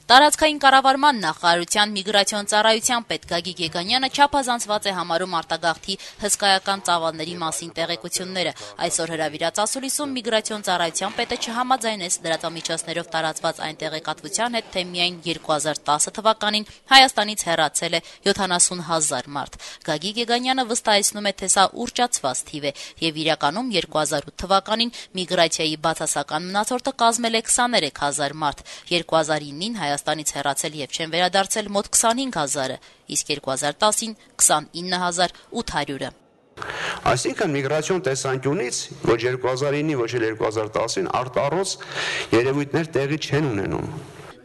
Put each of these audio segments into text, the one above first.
Տարածքային կառավարման նախարարության միգրացիոն ծառայության պետ Գագիկ Եգանյանը չափազանցված է համարում արտագաղթի հսկայական ծավալների մասին տեղեկությունները։ Այսօր հրավիրած ասուլիսում միգրացիոն ծառայության պետը չհամաձայնեց լրատվամիջոցներով տարածված այն տեղեկատվության հետ, թե միայն 2010 թվականին Հայաստանից հեռացել է 70,000 մարդ։ Գագիկ Եգանյանը վստահեցնում է, թե սա ուռճացված թիվ է եւ իրականում 2008 թվականին միգրացիայի բացասական մնացորդը կազմել է 23,000 մարդ։ 2009-ին Հայաստանից հեռացել եւ չեն վերադարձել մոտ 25,000-ը, իսկ 2010-ին 29,800-ը։ Այսինքն միգրացիոն տեսանկյունից ոչ 2009-ին, ոչ 2010-ին արտառոց երևույթներ տեղի չեն ունենում։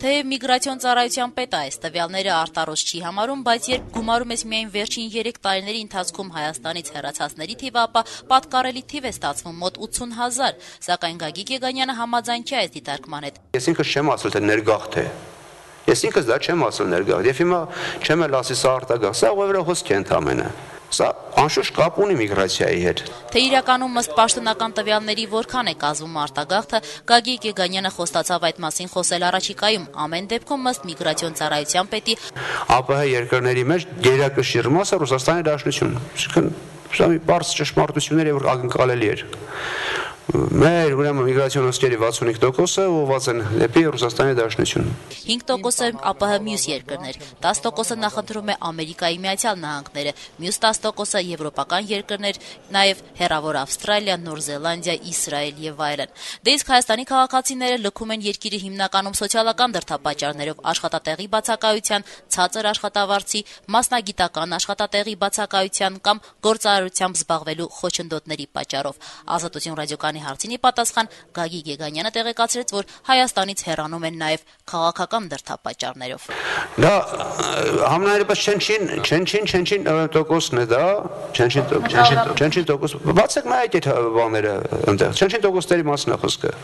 Թեև միգրացիոն ծառայության պետը այս տվյալները արտառոց չի համարում, բայց երբ գումարում ես միայն վերջին 3 տարիների ընթացքում Հայաստանից հեռացածների թիվը, ապա պատկառելի թիվ է ստացվում մոտ 80,000, սակայն Գագիկ Եգանյանը համաձայն չի այս դիտարկման հետ։ Ես ինքս չեմ ասել, թե ներգաղթ է։ Ես ինքս դա չեմ ասել ներգաղթ։ Եվ հիմա չեմ էլ ասի սա արտագաղթ, սա ուղղակի հոսք է ընդամենը։ Սա անշուշտ կապ ունի միգրացիայի հետ։ Թե իրականում ըստ պաշտոնական տվյալների որքան է կազմում արտագաղթը, Գագիկ Եգանյանը խոստացավ այդ մասին խոսել առաջիկայում, ամեն դեպքում ըստ միգրացիոն ծառայության պետի ԱՊՀ երկրների մեջ գերակշիռ մասը Ռուսաստանի Դաշնությունն։ Սա մի բարձր ճշմարտություններ է, որ ակնկալելի էր։ Մեր ուրեմն միգրացիոն ոսկերի 65%-ը ուղղված են դեպի Ռուսաստանի Դաշնություն։ 5%-ը ԱՊՀ մյուս երկրներ, 10%-ը նախընտրում է Ամերիկայի Միացյալ Նահանգները, մյուս 10%-ը եվրոպական երկրներ, նաև հեռավոր Ավստրալիա, Նոր Զելանդիա, Իսրայել եւ այլն։ Դե իսկ Հայաստանի քաղաքացիները լքում են երկիրը հիմնականում սոցիալական դրդապատճառներով, աշխատատեղի բացակայության, ցածր աշխատավարձի, մասնագիտական աշխատատեղի բացակայության կամ գործարարությամբ զբաղվելու խոչընդոտների պատճառով։ Ազատություն ռադիոկայանի հարցինի պատասխան Գագիկ Եգանյանը տեղեկացրեց, որ Հայաստանից հեռանում են նաև քաղաքական դրդապատճառներով։ Դա համենայնպես չնչին տոկոսն է դա, չնչին տոկոս։ Բացեք նայեք այդ բաները այնտեղ, չնչին տոկոսների մասին է խոսքը։